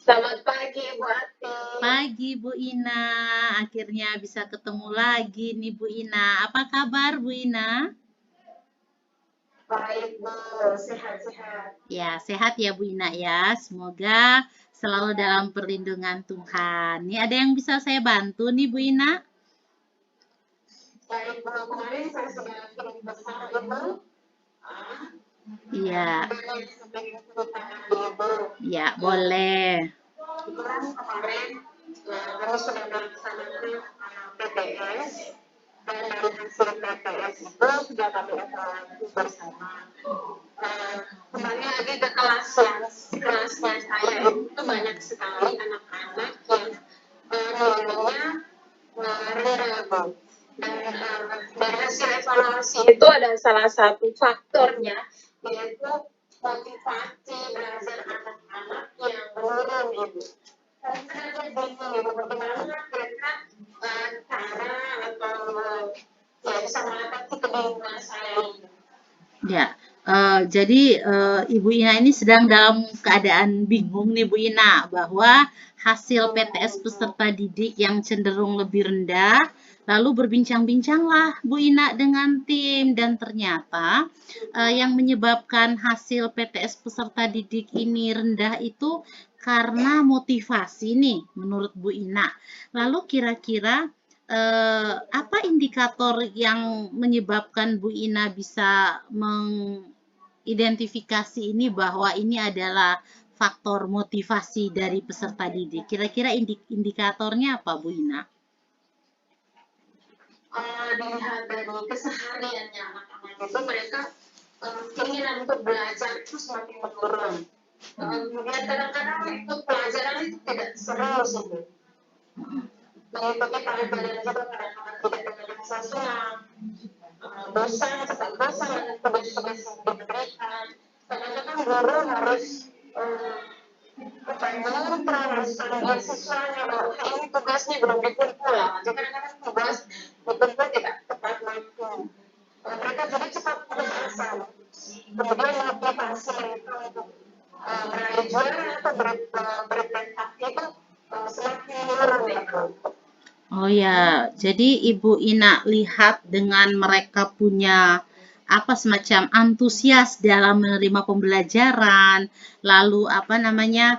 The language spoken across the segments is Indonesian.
Selamat pagi, Bu Ati. Pagi Bu Ina, akhirnya bisa ketemu lagi nih Bu Ina. Apa kabar Bu Ina? Baik, Bu. Sehat-sehat. Ya, sehat ya Bu Ina ya. Semoga selalu dalam perlindungan Tuhan. Nih ada yang bisa saya bantu nih Bu Ina? Baik, Bu. Kemarin saya sudah kirim pesan itu. Iya, Boleh sampaikan cerita Ibu. ya boleh. Kebetulan kemarin kami sudah melaksanakan PTS dan dari hasil PTS itu sudah kami evaluasi bersama. Kembali lagi ke kelasnya saya itu banyak sekali anak-anak yang nilainya rendah, Bu. Dan dari hasil evaluasi itu ada salah satu faktornya yaitu motivasi belajar anak-anak yang menurun, Ibu. Saya bingung, Ibu, bagaimana kira-kira cara atau ya bisa mengatasi kebingungan saya ini. Ya, jadi Ibu Ina ini sedang dalam keadaan bingung nih Bu Ina bahwa hasil PTS peserta didik yang cenderung lebih rendah, lalu berbincang-bincanglah Bu Ina dengan tim dan ternyata yang menyebabkan hasil PTS peserta didik ini rendah itu karena motivasi nih menurut Bu Ina. Lalu kira-kira apa indikator yang menyebabkan Bu Ina bisa mengidentifikasi ini bahwa ini adalah faktor motivasi dari peserta didik? Kira-kira indikatornya apa Bu Ina? Dilihat dari kesehariannya anak-anak itu mereka keinginan untuk belajar itu semakin menurun. Kemudian kadang-kadang itu pelajaran itu tidak serius itu. Mengikuti pelajaran juga kadang-kadang tidak dengan rasa senang, bosan, cepat bosan dengan tugas-tugas yang diberikan. Kadang-kadang guru harus mengontrol, harus panggil siswanya bahwa ini tugasnya belum dikumpul. Jadi kadang-kadang tugas dikumpul tidak tepat waktu. Mereka jadi cepat putus asa. Kemudian motivasi mereka untuk meraih juara atau berprestasi itu semakin menurun, Ibu. Oh ya, jadi Ibu Ina lihat dengan mereka punya apa semacam antusias dalam menerima pembelajaran, lalu apa namanya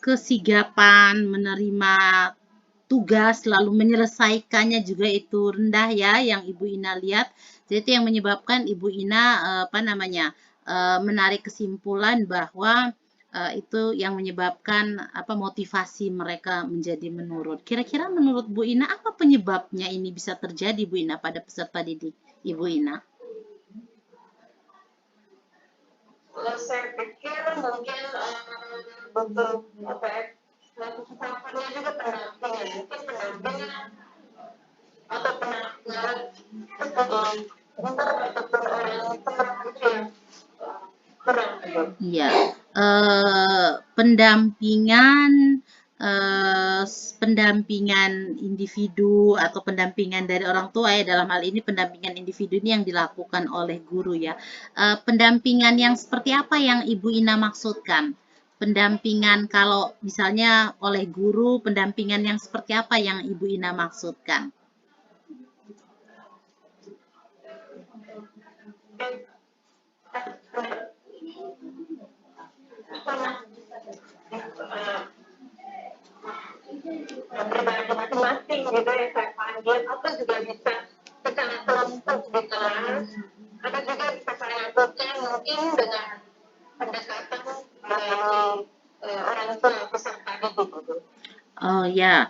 kesigapan menerima tugas, lalu menyelesaikannya juga itu rendah ya, yang Ibu Ina lihat. Jadi itu yang menyebabkan Ibu Ina apa namanya menarik kesimpulan bahwa itu yang menyebabkan apa motivasi mereka menjadi menurun. Kira-kira menurut Bu Ina apa penyebabnya ini bisa terjadi Bu Ina pada peserta didik Ibu Ina? Saya pikir mungkin butuh apa ya, tahapannya juga pendampingan, mungkin pendampingan atau pendampingan untuk ataupun orang teman itu yang kurang. Iya, pendampingan pendampingan individu atau pendampingan dari orang tua ya dalam hal ini pendampingan individu ini yang dilakukan oleh guru ya. Pendampingan yang seperti apa yang Ibu Ina maksudkan? Pendampingan kalau misalnya oleh guru, pendampingan yang seperti apa yang Ibu Ina maksudkan? Pribadi masing-masing gitu yang saya panggil atau juga bisa secara kelompok di kelas atau juga bisa saya lakukan mungkin dengan pendekatan melalui orang tua peserta didik. Oh ya,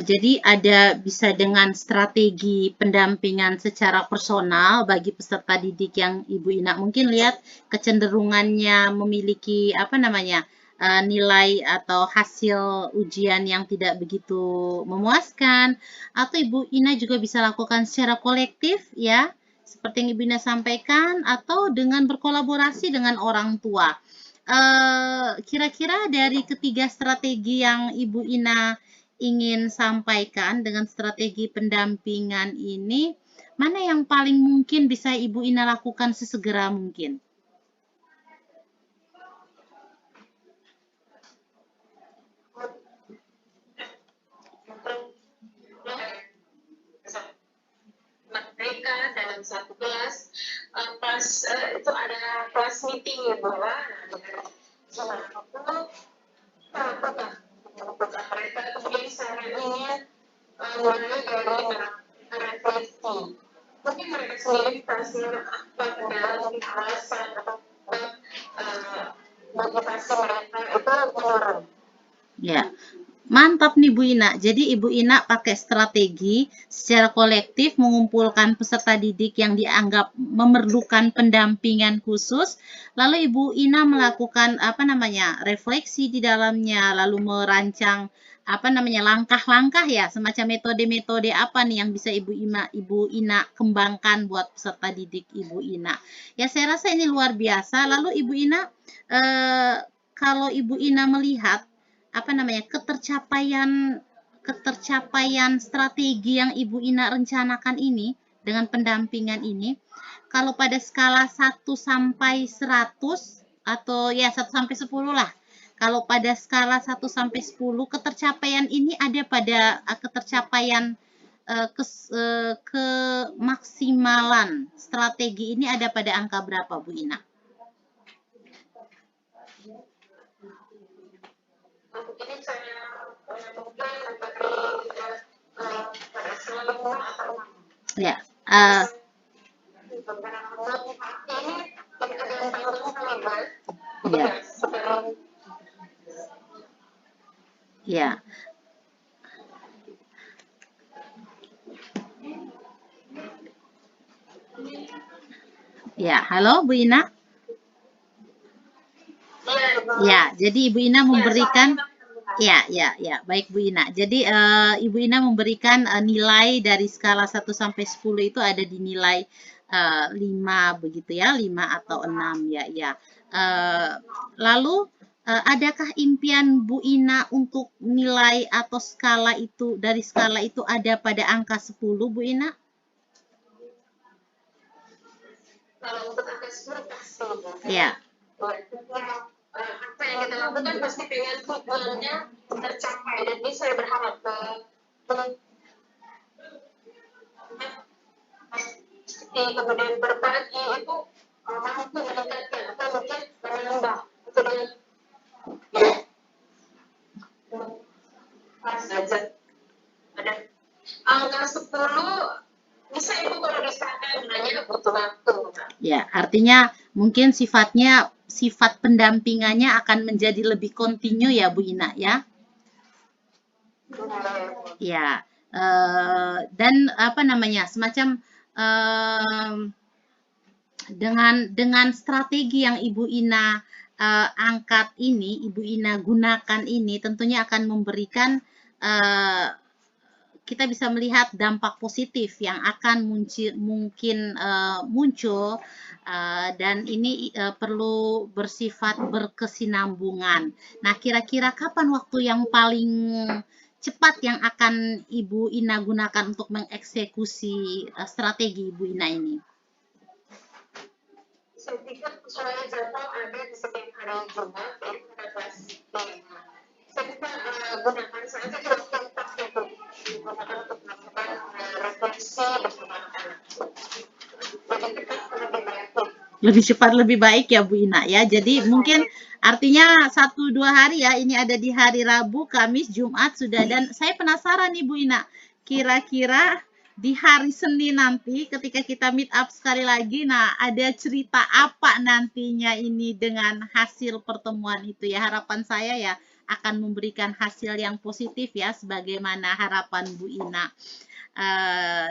jadi ada bisa dengan strategi pendampingan secara personal bagi peserta didik yang Ibu Ina mungkin lihat kecenderungannya memiliki apa namanya nilai atau hasil ujian yang tidak begitu memuaskan, atau Ibu Ina juga bisa lakukan secara kolektif ya, seperti yang Ibu Ina sampaikan, atau dengan berkolaborasi dengan orang tua. Kira-kira dari ketiga strategi yang Ibu Ina ingin sampaikan dengan strategi pendampingan ini, mana yang paling mungkin bisa Ibu Ina lakukan sesegera mungkin? dalam satu kelas, pas itu ada kelas meeting ya bahwa gimana aku apakah mereka kemudian saya ingin mulai dari refleksi. Mungkin mereka sendiri pasti apa kendala, alasan atau motivasi mereka itu menurun. Ya, mantap nih Bu Ina. Jadi Ibu Ina pakai strategi secara kolektif mengumpulkan peserta didik yang dianggap memerlukan pendampingan khusus. Lalu Ibu Ina melakukan refleksi di dalamnya, lalu merancang langkah-langkah ya, semacam metode-metode apa nih yang bisa Ibu Ina kembangkan buat peserta didik Ibu Ina. Ya, saya rasa ini luar biasa. Lalu Ibu Ina, kalau Ibu Ina melihat ketercapaian strategi yang Ibu Ina rencanakan ini dengan pendampingan ini, kalau pada skala 1 sampai 100 atau ya 1 sampai 10 lah. Kalau pada skala 1 sampai 10 ketercapaian ini ada pada ketercapaian kemaksimalan strategi ini ada pada angka berapa Bu Ina? Jadi saya mungkin Ya, ya. Ya, halo Bu Ina. Ya, jadi Ibu Ina memberikan baik Bu Ina. Jadi Ibu Ina memberikan nilai dari skala 1 sampai 10 itu ada di nilai 5 begitu ya, 5 atau 6 ya. Lalu adakah impian Bu Ina untuk nilai atau skala itu dari skala itu ada pada angka 10 Bu Ina? Kalau untuk angka 10 pasti. Ya. Apa yang kita lakukan pasti pengen tujuannya tercapai, dan ini saya berharap kemudian berbagi itu mampu meningkatkan atau mungkin menambah ada angka 10 bisa itu kalau disahkan hanya butuh waktu. Ya, artinya mungkin sifat pendampingannya akan menjadi lebih kontinu ya Bu Ina ya. Ya, dan semacam dengan strategi yang Ibu Ina angkat ini, Ibu Ina gunakan ini, tentunya akan memberikan kita bisa melihat dampak positif yang akan muncul dan ini perlu bersifat berkesinambungan. Nah, kira-kira kapan waktu yang paling cepat yang akan Ibu Ina gunakan untuk mengeksekusi strategi Ibu Ina ini? Saya pikir soalnya jadwal ada di setiap hari Jumat, jadi pada kelas 5. Saya bisa gunakan saja di waktu yang pas untuk digunakan untuk melakukan refleksi bersama anak-anak. Lebih cepat lebih baik ya Bu Ina ya. Jadi mungkin artinya 1-2 hari ya, ini ada di hari Rabu, Kamis, Jumat sudah. Dan saya penasaran nih Bu Ina, kira-kira di hari Senin nanti ketika kita meet up sekali lagi, nah ada cerita apa nantinya ini dengan hasil pertemuan itu ya. Harapan saya ya akan memberikan hasil yang positif ya, sebagaimana harapan Bu Ina.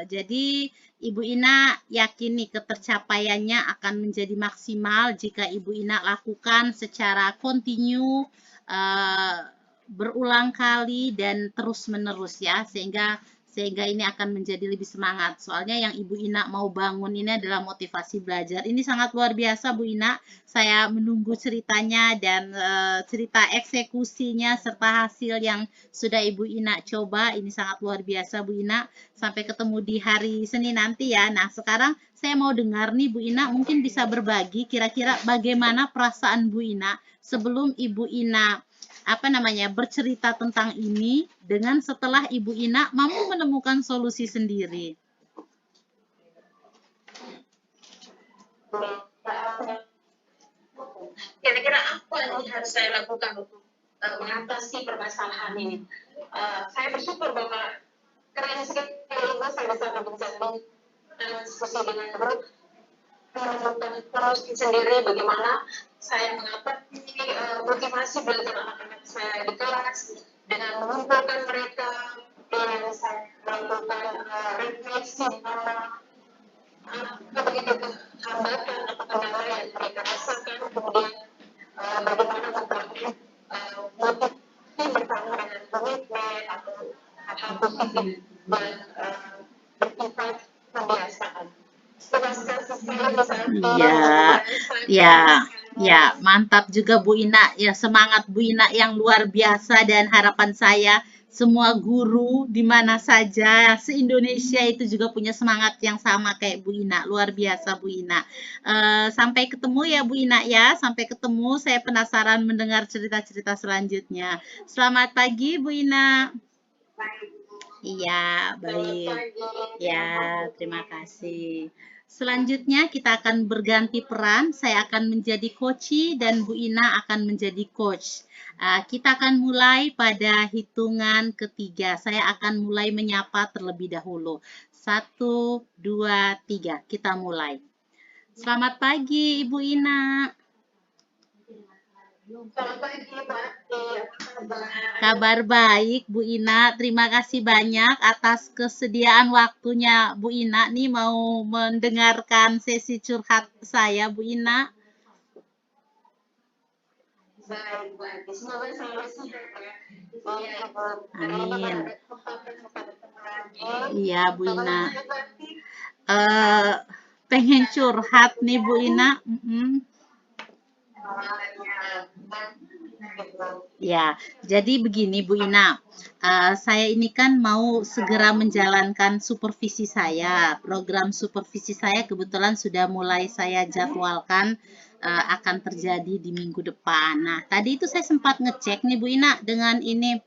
Jadi Ibu Ina yakin nih ketercapaiannya akan menjadi maksimal jika Ibu Ina lakukan secara kontinu, berulang kali dan terus-menerus ya, sehingga ini akan menjadi lebih semangat. Soalnya yang Ibu Ina mau bangun ini adalah motivasi belajar. Ini sangat luar biasa Bu Ina. Saya menunggu ceritanya dan cerita eksekusinya serta hasil yang sudah Ibu Ina coba. Ini sangat luar biasa Bu Ina. Sampai ketemu di hari Senin nanti ya. Nah, sekarang saya mau dengar nih Bu Ina, mungkin bisa berbagi kira-kira bagaimana perasaan Bu Ina sebelum Ibu Ina bercerita tentang ini dengan setelah Ibu Ina mampu menemukan solusi sendiri. Kira-kira apa yang harus saya lakukan untuk mengatasi permasalahan ini? Saya bersyukur bahwa keren sekali ini saya bisa berbincang dan diskusi dengan grup, menemukan terus sendiri bagaimana saya mengatasi motivasi belajar anak-anak saya di kelas dengan mengumpulkan mereka, dengan saya melakukan refleksi begitu hambatan atau kendala yang mereka rasakan, kemudian bagaimana membangun motivasi bersama dengan komitmen atau hal-hal positif dan bersifat kebiasaan. Ya, mantap juga Bu Ina. Ya, semangat Bu Ina yang luar biasa dan harapan saya semua guru di mana saja se-Indonesia itu juga punya semangat yang sama kayak Bu Ina. Luar biasa Bu Ina. Sampai ketemu ya Bu Ina ya. Sampai ketemu. Saya penasaran mendengar cerita-cerita selanjutnya. Selamat pagi Bu Ina. Iya, baik. Ya, terima kasih. Selanjutnya kita akan berganti peran. Saya akan menjadi coach dan Bu Ina akan menjadi coach. Kita akan mulai pada hitungan ketiga. Saya akan mulai menyapa terlebih dahulu. 1, 2, 3. Kita mulai. Selamat pagi Ibu Ina. Selamat pagi Pak. Kabar baik Bu Ina, terima kasih banyak atas kesediaan waktunya Bu Ina nih mau mendengarkan sesi curhat saya Bu Ina. Baik, semoga selalu sehat ya. Amin. Iya Bu Ina. Pengen curhat nih Bu Ina. Ya, jadi begini Bu Ina, saya ini kan mau segera menjalankan supervisi saya. Program supervisi saya kebetulan sudah mulai saya jadwalkan akan terjadi di minggu depan. Nah, tadi itu saya sempat ngecek nih Bu Ina dengan ini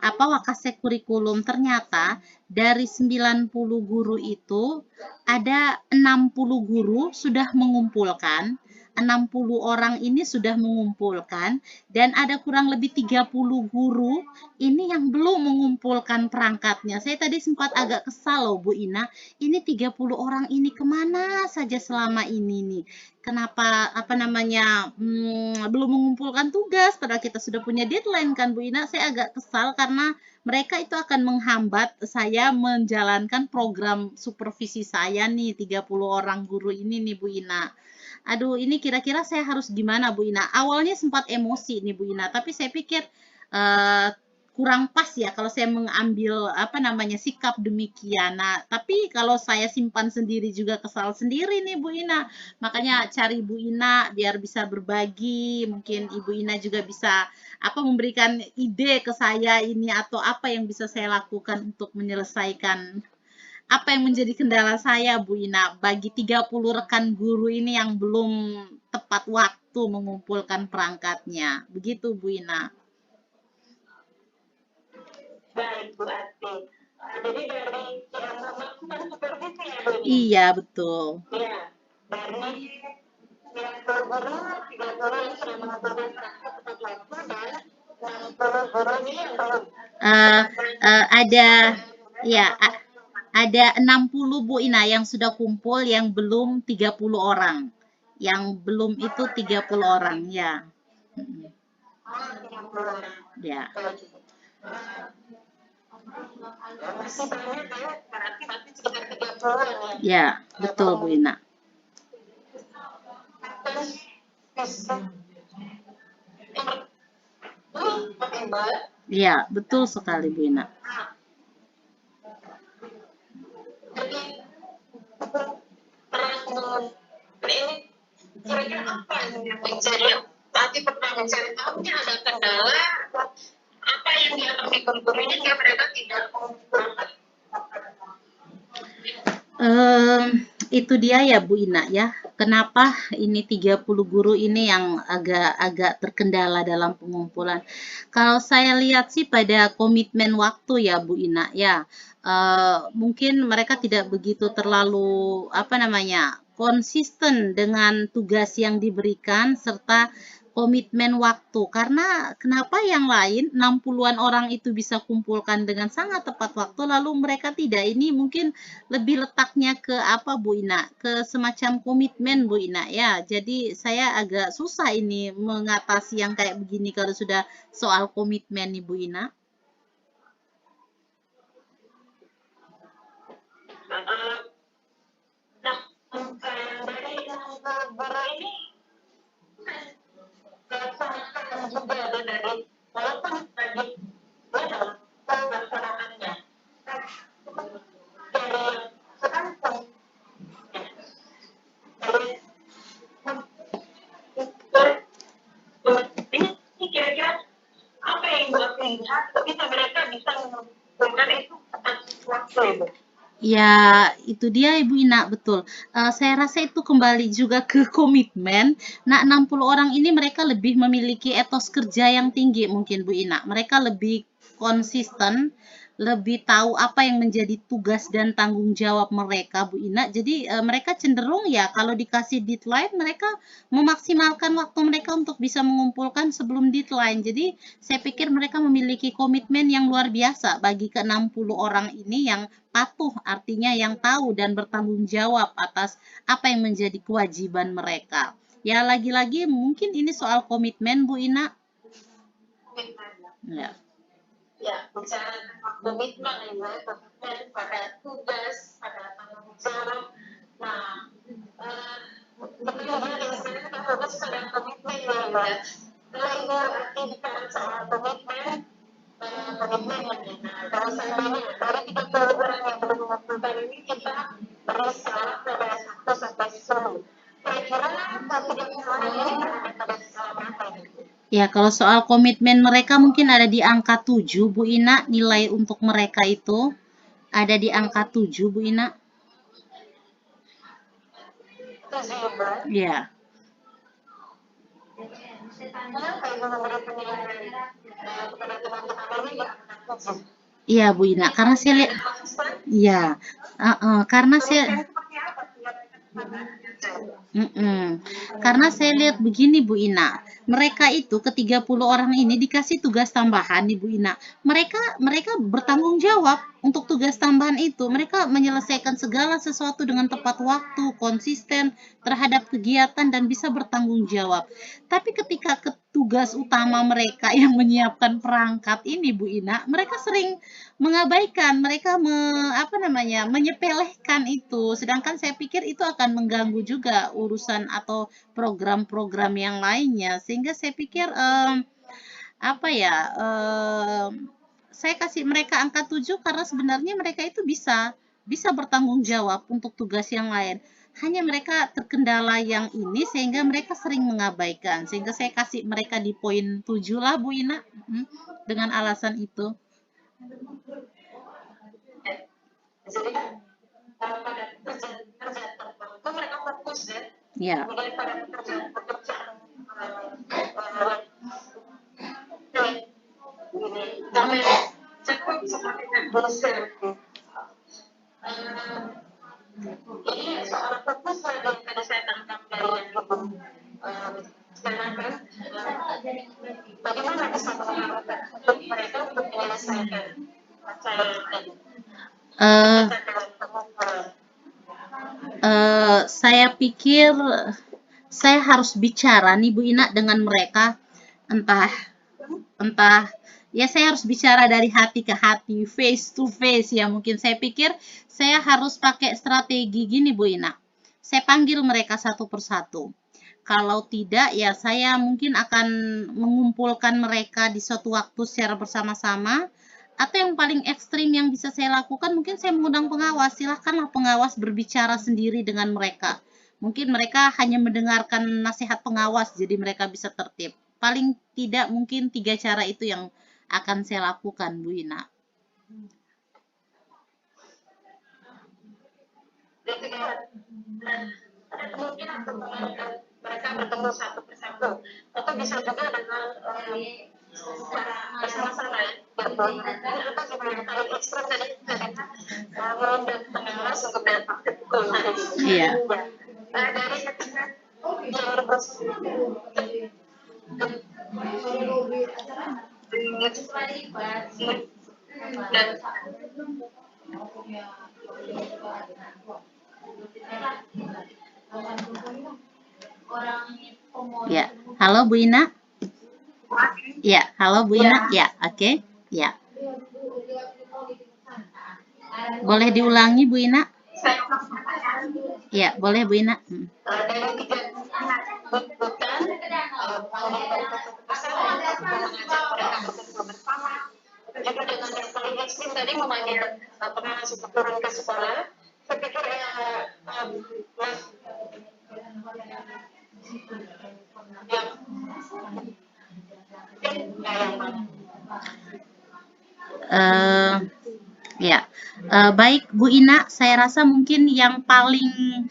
Wakasek kurikulum. Ternyata dari 90 guru itu ada 60 guru sudah mengumpulkan 60 orang ini sudah mengumpulkan dan ada kurang lebih 30 guru ini yang belum mengumpulkan perangkatnya. Saya tadi sempat agak kesal loh Bu Ina, ini 30 orang ini kemana saja selama ini nih? Kenapa belum mengumpulkan tugas padahal kita sudah punya deadline kan Bu Ina? Saya agak kesal karena mereka itu akan menghambat saya menjalankan program supervisi saya nih 30 orang guru ini nih Bu Ina. Aduh, ini kira-kira saya harus gimana Bu Ina? Awalnya sempat emosi nih Bu Ina, tapi saya pikir kurang pas ya kalau saya mengambil sikap demikian. Nah, tapi kalau saya simpan sendiri juga kesal sendiri nih Bu Ina. Makanya cari Bu Ina biar bisa berbagi, mungkin Ibu Ina juga bisa memberikan ide ke saya ini atau apa yang bisa saya lakukan untuk menyelesaikan apa yang menjadi kendala saya Bu Ina bagi 30 rekan guru ini yang belum tepat waktu mengumpulkan perangkatnya. Begitu Bu Ina. Baik Bu Ati. Jadi dari yang melakukan supervisi ya Bu? Iya, betul. Iya, dari 90 guru, 30 yang sudah mengumpulkan perangkat tepat waktu dan 60 guru ini yang belum. Ada 60 Bu Ina yang sudah kumpul, yang belum 30 orang. Yang belum itu 30 orang, ya. Ya. Masih banyak ya, berarti sekitar 30 ya. Betul Bu Ina. Ya, betul sekali Bu Ina. Kira-kira apa yang menjadi tadi pernah mencari tahu ada kendala apa yang dialami guru-guru ini yang mereka tidak berangkat? Itu dia ya Bu Ina ya. Kenapa ini 30 guru ini yang agak terkendala dalam pengumpulan. Kalau saya lihat sih pada komitmen waktu ya Bu Ina ya. Mungkin mereka tidak begitu terlalu konsisten dengan tugas yang diberikan serta komitmen waktu. Karena kenapa yang lain 60-an orang itu bisa kumpulkan dengan sangat tepat waktu lalu mereka tidak? Ini mungkin lebih letaknya ke apa Bu Ina? Ke semacam komitmen Bu Ina ya. Jadi saya agak susah ini mengatasi yang kayak begini kalau sudah soal komitmen nih Bu Ina. Dari yang guru ini sangat juga ada dari walaupun tadi dia dalam pelaksanaannya dari sekarang ini kira-kira apa yang buat lihat bisa mereka bisa mengumpulkan itu tepat waktu itu. Ya, itu dia Ibu Ina, betul. Saya rasa itu kembali juga ke komitmen. Nah, 60 orang ini mereka lebih memiliki etos kerja yang tinggi mungkin Bu Ina. Mereka lebih konsisten, lebih tahu apa yang menjadi tugas dan tanggung jawab mereka Bu Ina. Jadi mereka cenderung ya kalau dikasih deadline mereka memaksimalkan waktu mereka untuk bisa mengumpulkan sebelum deadline. Jadi saya pikir mereka memiliki komitmen yang luar biasa bagi ke-60 orang ini yang patuh, artinya yang tahu dan bertanggung jawab atas apa yang menjadi kewajiban mereka. Ya lagi-lagi mungkin ini soal komitmen Bu Ina. Ya. Ya, bicara tentang komitmen ya, komitmen pada tugas, pada tanggung jawab. Nah, betul-betul yang sebenarnya kita fokus pada komitmen ya. Kalau ibu arti bicara soal komitmen, komitmen ya. Kalau seandainya dari 30 orang yang belum mengumpulkan ini kita beri skala pada 1 sampai 10. Kira-kira 30 orang ini berada pada skala berapa ini? Ya, kalau soal komitmen mereka mungkin ada di angka 7, Bu Ina. Nilai untuk mereka itu ada di angka 7, Bu Ina. Ya. Iya, Bu Ina. Karena saya lihat, ya, karena saya, karena saya lihat begini Bu Ina, mereka itu ke-30 orang ini dikasih tugas tambahan nih Bu Ina. Mereka bertanggung jawab untuk tugas tambahan itu. Mereka menyelesaikan segala sesuatu dengan tepat waktu, konsisten terhadap kegiatan dan bisa bertanggung jawab. Tapi ketika tugas utama mereka yang menyiapkan perangkat ini Bu Ina, mereka sering mengabaikan, mereka menyepelekan itu. Sedangkan saya pikir itu akan mengganggu juga urusan atau program-program yang lainnya. Sehingga saya pikir saya kasih mereka angka 7 karena sebenarnya mereka itu bisa bertanggung jawab untuk tugas yang lain. Hanya mereka terkendala yang ini sehingga mereka sering mengabaikan. Sehingga saya kasih mereka di poin 7 lah Bu Ina dengan alasan itu. Jadi pada pekerjaan tertentu mereka fokus ya. Ya. Kemudian pada pekerjaan ini kami cukup seperti dosen. Ini soal fokus yang tadi saya tangkap dari yang ibu sekarang kan, bagaimana bisa mengarahkan untuk mereka untuk menyelesaikan masalah tadi. Saya pikir saya harus bicara nih Bu Ina dengan mereka, entah ya saya harus bicara dari hati ke hati, face to face ya. Mungkin saya pikir saya harus pakai strategi gini Bu Ina, saya panggil mereka satu persatu. Kalau tidak ya saya mungkin akan mengumpulkan mereka di suatu waktu secara bersama-sama. Atau yang paling ekstrim yang bisa saya lakukan, mungkin saya mengundang pengawas. Silahkanlah pengawas berbicara sendiri dengan mereka. Mungkin mereka hanya mendengarkan nasihat pengawas, jadi mereka bisa tertib. Paling tidak mungkin 3 cara itu yang akan saya lakukan, Bu Ina. Mungkin mereka bertemu satu persatu, atau bisa juga dengan secara bersama-sama ya. Apa sih yang paling ekstrim tadi mengundang pengawas untuk datang ke sekolah. Iya. dari ketika yang Ya, halo Bu Ina. Ya, halo Bu Ina. Ya, oke. Ya. Boleh diulangi Bu Ina? Ya, boleh Bu Ina. dari tiga anak bukan bersama juga dengan yang paling ekstrim tadi memanggil pengawas untuk turun ke sekolah. Saya pikir Ya, baik Bu Ina, saya rasa mungkin yang paling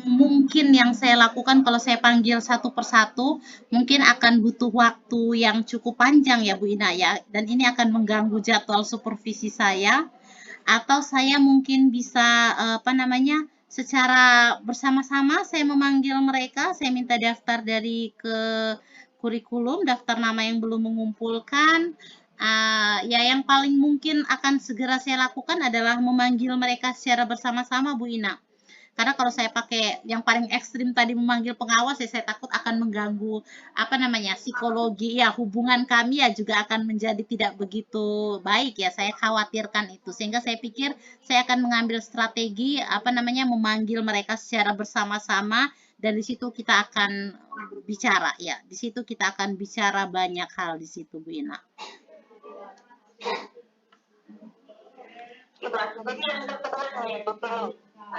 mungkin yang saya lakukan kalau saya panggil satu persatu, mungkin akan butuh waktu yang cukup panjang ya Bu Ina ya, dan ini akan mengganggu jadwal supervisi saya, atau saya mungkin bisa secara bersama-sama saya memanggil mereka, saya minta daftar dari ke kurikulum, daftar nama yang belum mengumpulkan. Ya, yang paling mungkin akan segera saya lakukan adalah memanggil mereka secara bersama-sama, Bu Ina. Karena kalau saya pakai yang paling ekstrim tadi memanggil pengawas, ya saya takut akan mengganggu psikologi ya, hubungan kami ya juga akan menjadi tidak begitu baik ya. Saya khawatirkan itu. Sehingga saya pikir saya akan mengambil strategi memanggil mereka secara bersama-sama, dan di situ kita akan bicara ya. Di situ kita akan bicara banyak hal di situ, Bu Ina.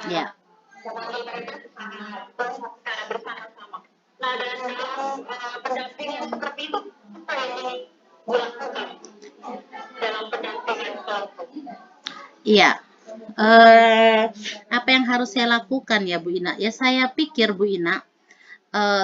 Ya. Nah, dan dalam pendampingan seperti itu, apa yang dilakukan dalam pendampingan kelompok? Iya. Apa yang harus saya lakukan ya Bu Ina? Ya saya pikir Bu Ina,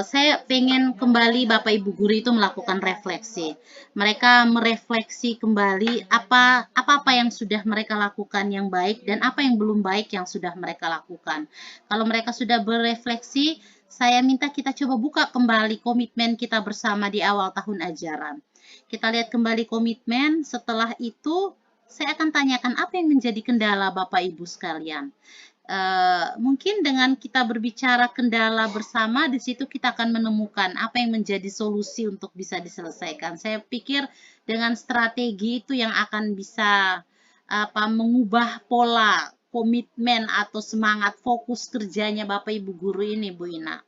saya pengen kembali Bapak Ibu guru itu melakukan refleksi. Mereka merefleksi kembali apa yang sudah mereka lakukan yang baik dan apa yang belum baik yang sudah mereka lakukan. Kalau mereka sudah berefleksi, saya minta kita coba buka kembali komitmen kita bersama di awal tahun ajaran. Kita lihat kembali komitmen, setelah itu saya akan tanyakan apa yang menjadi kendala Bapak Ibu sekalian. Mungkin dengan kita berbicara kendala bersama, di situ kita akan menemukan apa yang menjadi solusi untuk bisa diselesaikan. Saya pikir dengan strategi itu yang akan bisa mengubah pola komitmen atau semangat fokus kerjanya Bapak Ibu guru ini, Bu Ina.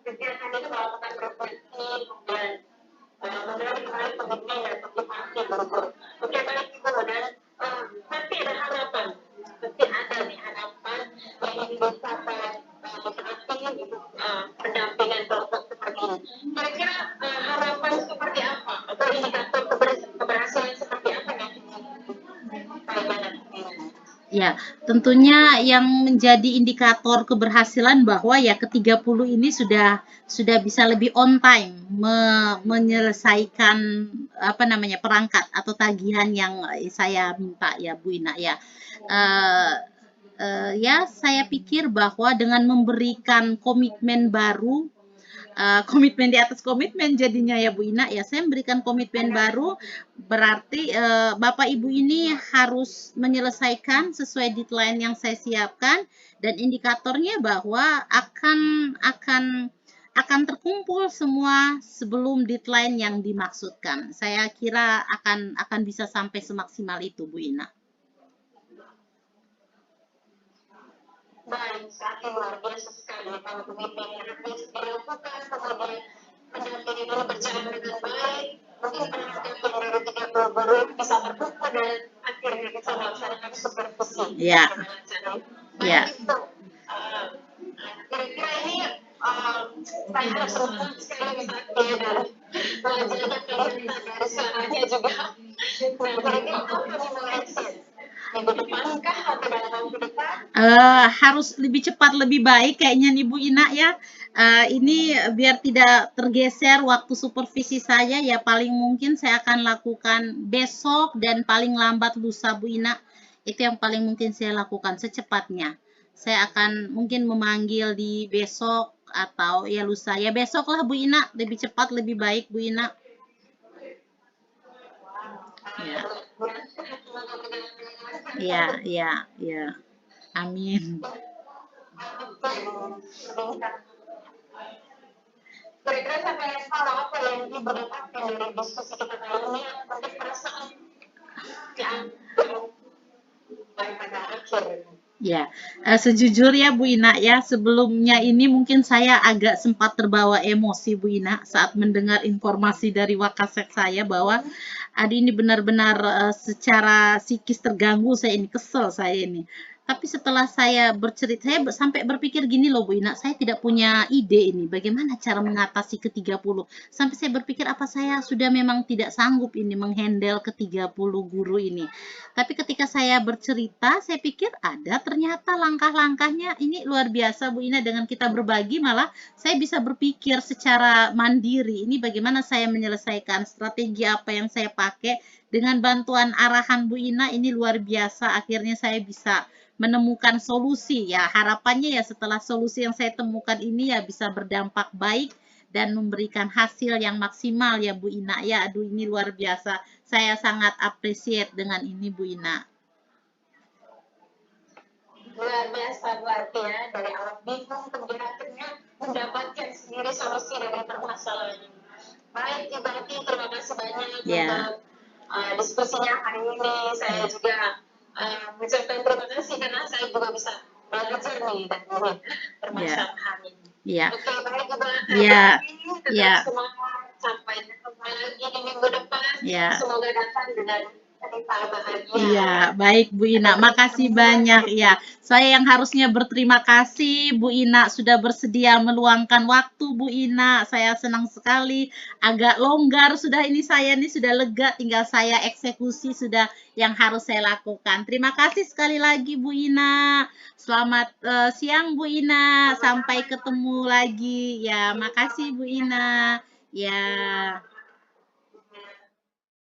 Kegiatan itu melakukan refleksi dan menarik kembali komitmen dan motivasi guru-guru. Oke, baik Ibu, dan pasti ada harapan, yang bisa motivasi untuk pendampingan kelompok seperti ini. Kira-kira harapan seperti apa atau indikator keberhasilan seperti apa yang Ya, tentunya yang menjadi indikator keberhasilan bahwa ya ke-30 ini sudah bisa lebih on time menyelesaikan perangkat atau tagihan yang saya minta ya Bu Ina ya. Ya, saya pikir bahwa dengan memberikan komitmen baru, komitmen di atas komitmen jadinya ya Bu Ina ya, saya memberikan komitmen baru berarti Bapak Ibu ini harus menyelesaikan sesuai deadline yang saya siapkan, dan indikatornya bahwa akan terkumpul semua sebelum deadline yang dimaksudkan. Saya kira akan bisa sampai semaksimal itu Bu Ina. Baik, saat ini luar biasa sekali kalau komitmen yang harus dilakukan, kemudian pendamping ini berjalan dengan baik, mungkin pendamping dari 30 guru bisa terbuka dan akhirnya bisa melaksanakan supervisi. Ya. Ya. Kira-kira ini saya harus semangat sekali saat dia dari belajarnya kelihatan dari suaranya juga. Nah, kira-kira apa yang mau action? Minggu depan kah atau dalam tahun ke depan? harus lebih cepat lebih baik kayaknya nih Bu Ina ya. Ini biar tidak tergeser waktu supervisi saya ya, paling mungkin saya akan lakukan besok dan paling lambat lusa Bu Ina. Itu yang paling mungkin saya lakukan secepatnya. Saya akan mungkin memanggil di besok atau ya lusa. Ya besok lah Bu Ina, lebih cepat lebih baik Bu Ina. Ya, ya, ya, ya. Amin. Kira-kira sampai sekarang apa yang Ibu dapatkan dari diskusi kita kali ini, mungkin perasaan yang pada akhir. Ya, sejujurnya Bu Ina ya, sebelumnya ini mungkin saya agak sempat terbawa emosi Bu Ina saat mendengar informasi dari Wakasek saya bahwa Adi ini benar-benar secara psikis terganggu, saya ini kesel saya ini. Tapi setelah saya bercerita, saya sampai berpikir gini loh Bu Ina, saya tidak punya ide ini, bagaimana cara mengatasi ke-30. Sampai saya berpikir apa saya sudah memang tidak sanggup ini menghandle ke-30 guru ini. Tapi ketika saya bercerita, saya pikir ada ternyata langkah-langkahnya ini luar biasa Bu Ina, dengan kita berbagi malah saya bisa berpikir secara mandiri. Ini bagaimana saya menyelesaikan, strategi apa yang saya pakai dengan bantuan arahan Bu Ina ini luar biasa. Akhirnya saya bisa menemukan solusi ya. Harapannya ya setelah solusi yang saya temukan ini ya bisa berdampak baik dan memberikan hasil yang maksimal ya Bu Ina ya. Aduh ini luar biasa. Saya sangat appreciate dengan ini Bu Ina. Luar biasa berarti ya, dari awal bingung kemudian akhirnya mendapatkan sendiri solusi dari permasalahan ini. Baik Ibu Ati, terima kasih banyak untuk diskusinya hari ini. Saya juga mengucapkan terima kasih karena saya juga bisa belajar nih dari permasalahan ini. Oke, baik Ibu Ati, tetap semangat, sampai ketemu lagi di minggu depan. Semoga datang dengan cerita bahagia. Iya, baik Bu Ina, makasih banyak ya. Saya yang harusnya berterima kasih Bu Ina sudah bersedia meluangkan waktu Bu Ina. Saya senang sekali, agak longgar sudah ini, saya ini sudah lega, tinggal saya eksekusi sudah yang harus saya lakukan. Terima kasih sekali lagi Bu Ina. Selamat siang Bu Ina, sampai ketemu lagi. Ya, makasih Bu Ina. Ya.